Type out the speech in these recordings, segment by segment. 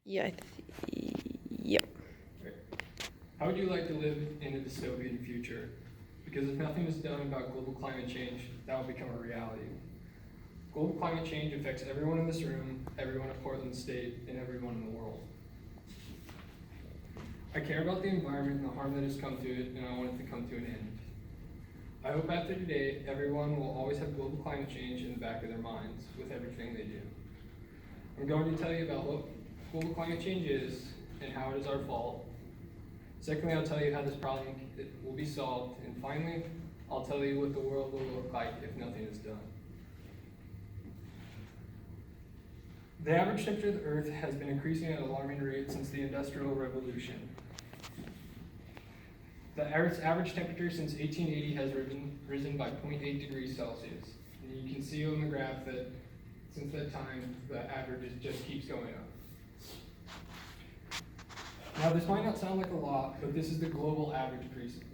Yeah, yep. Right. How would you like to live in a dystopian future? Because if nothing is done about global climate change, that will become a reality. Global climate change affects everyone in this room, everyone in Portland State, and everyone in the world. I care about the environment and the harm that has come to it, and I want it to come to an end. I hope after today, everyone will always have global climate change in the back of their minds with everything they do. I'm going to tell you about what global climate change is and how it is our fault. Secondly, I'll tell you how this problem will be solved. And finally, I'll tell you what the world will look like if nothing is done. The average temperature of the Earth has been increasing at an alarming rate since the Industrial Revolution. The average temperature since 1880 has risen by 0.8 degrees Celsius. And you can see on the graph that since that time, the average just keeps going up. Now, this might not sound like a lot, but this is the global average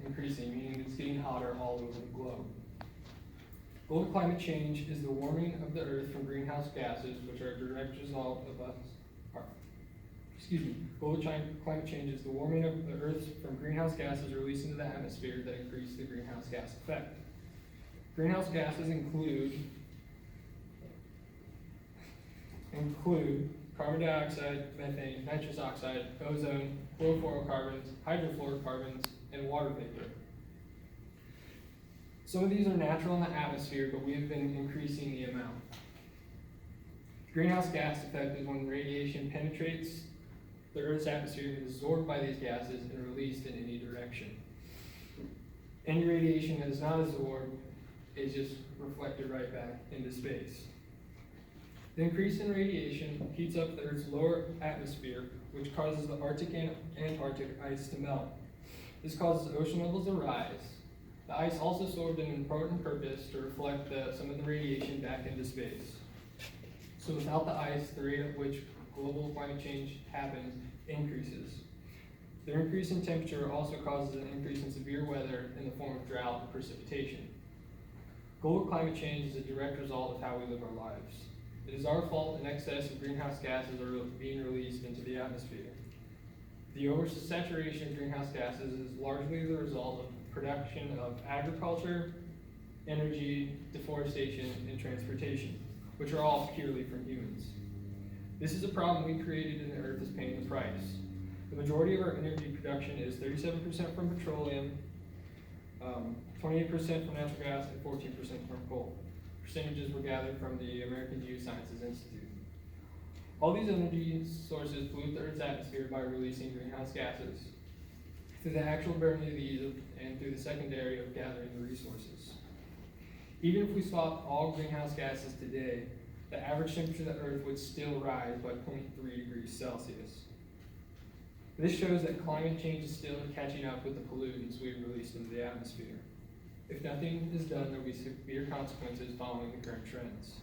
increasing, meaning it's getting hotter all over the globe. Global climate change is the warming of the Earth from greenhouse gases, which are a direct result of global climate change is the warming of the Earth from greenhouse gases released into the atmosphere that increase the greenhouse gas effect. Greenhouse gases include carbon dioxide, methane, nitrous oxide, ozone, chlorofluorocarbons, hydrofluorocarbons, and water vapor. Some of these are natural in the atmosphere, but we have been increasing the amount. Greenhouse gas effect is when radiation penetrates the Earth's atmosphere and is absorbed by these gases and released in any direction. Any radiation that is not absorbed is just reflected right back into space. The increase in radiation heats up the Earth's lower atmosphere, which causes the Arctic and Antarctic ice to melt. This causes ocean levels to rise. The ice also served an important purpose to reflect some of the radiation back into space. So without the ice, the rate at which global climate change happens increases. The increase in temperature also causes an increase in severe weather in the form of drought and precipitation. Global climate change is a direct result of how we live our lives. It is our fault in excess of greenhouse gases are being released into the atmosphere. The oversaturation of greenhouse gases is largely the result of production of agriculture, energy, deforestation, and transportation, which are all purely from humans. This is a problem we created and the Earth is paying the price. The majority of our energy production is 37% from petroleum, 28% from natural gas, and 14% from coal. Percentages were gathered from the American Geosciences Institute. All these energy sources pollute the Earth's atmosphere by releasing greenhouse gases through the actual burning of these and through the secondary of gathering the resources. Even if we swapped all greenhouse gases today, the average temperature of the Earth would still rise by 0.3 degrees Celsius. This shows that climate change is still catching up with the pollutants we've released into the atmosphere. If nothing is done, there will be severe consequences following the current trends.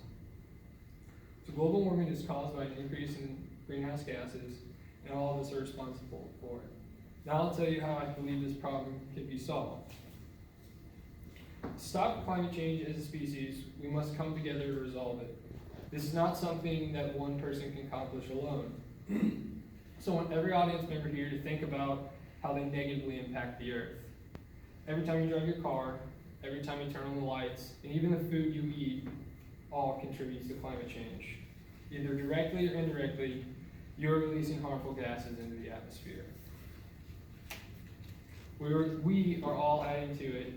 So global warming is caused by an increase in greenhouse gases, and all of us are responsible for it. Now I'll tell you how I believe this problem can be solved. To stop climate change as a species, we must come together to resolve it. This is not something that one person can accomplish alone. So I want every audience member here to think about how they negatively impact the Earth. Every time you drive your car, every time you turn on the lights, and even the food you eat, all contributes to climate change. Either directly or indirectly, you're releasing harmful gases into the atmosphere. We are all adding to it.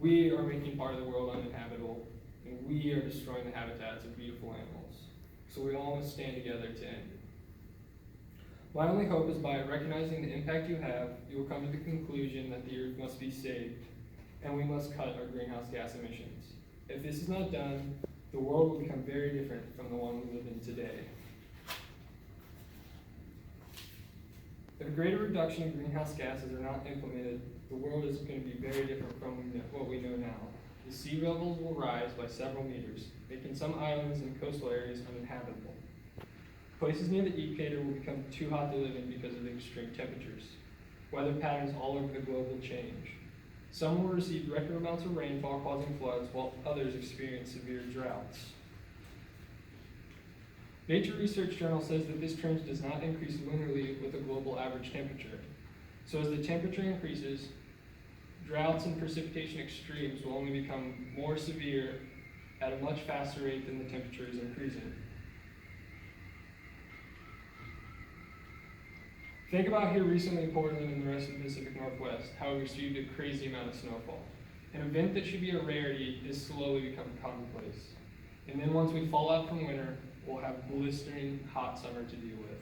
We are making part of the world uninhabitable, and we are destroying the habitats of beautiful animals. So we all must stand together to end it. My only hope is by recognizing the impact you have, you will come to the conclusion that the Earth must be saved, and we must cut our greenhouse gas emissions. If this is not done, the world will become very different from the one we live in today. If a greater reduction in greenhouse gases are not implemented, the world is going to be very different from what we know now. The sea levels will rise by several meters, making some islands and coastal areas uninhabitable. Places near the equator will become too hot to live in because of the extreme temperatures. Weather patterns all over the globe will change. Some will receive record amounts of rainfall causing floods, while others experience severe droughts. Nature Research Journal says that this trend does not increase linearly with a global average temperature. So as the temperature increases, droughts and precipitation extremes will only become more severe at a much faster rate than the temperature is increasing. Think about here recently in Portland and the rest of the Pacific Northwest, how we received a crazy amount of snowfall. An event that should be a rarity is slowly becoming commonplace. And then once we fall out from winter, we'll have blistering hot summer to deal with.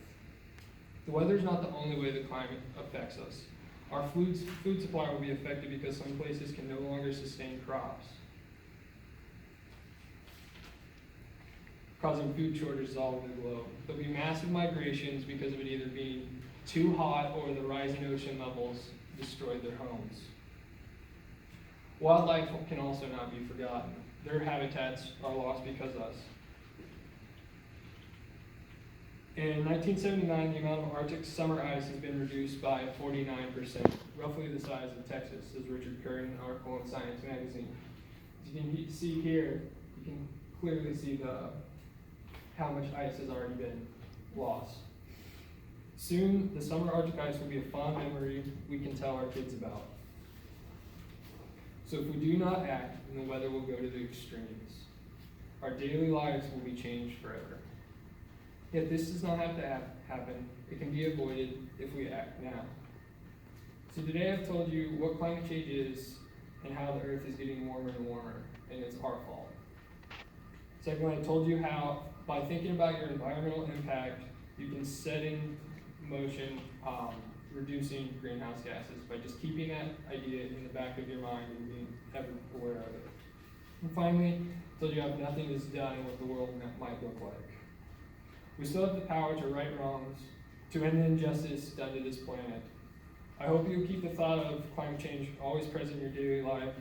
The weather is not the only way the climate affects us. Our food supply will be affected because some places can no longer sustain crops, causing food shortages all over the globe. There'll be massive migrations because of it either being too hot or the rising ocean levels destroyed their homes. Wildlife can also not be forgotten. Their habitats are lost because of us. In 1979, the amount of Arctic summer ice has been reduced by 49%, roughly the size of Texas, says Richard Curran in an article in Science magazine. As you can see here, you can clearly see how much ice has already been lost. Soon, the summer Arctic ice will be a fond memory we can tell our kids about. So if we do not act, then the weather will go to the extremes. Our daily lives will be changed forever. Yet this does not have to happen. It can be avoided if we act now. So today I've told you what climate change is and how the earth is getting warmer and warmer, and it's our fault. Secondly, I told you how by thinking about your environmental impact, you can set in motion reducing greenhouse gases by just keeping that idea in the back of your mind and being ever aware of it. And finally, I told you how nothing is done and what the world might look like. We still have the power to right wrongs, to end the injustice done to this planet. I hope you'll keep the thought of climate change always present in your daily life,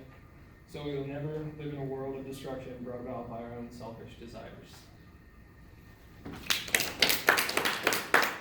so we will never live in a world of destruction brought about by our own selfish desires.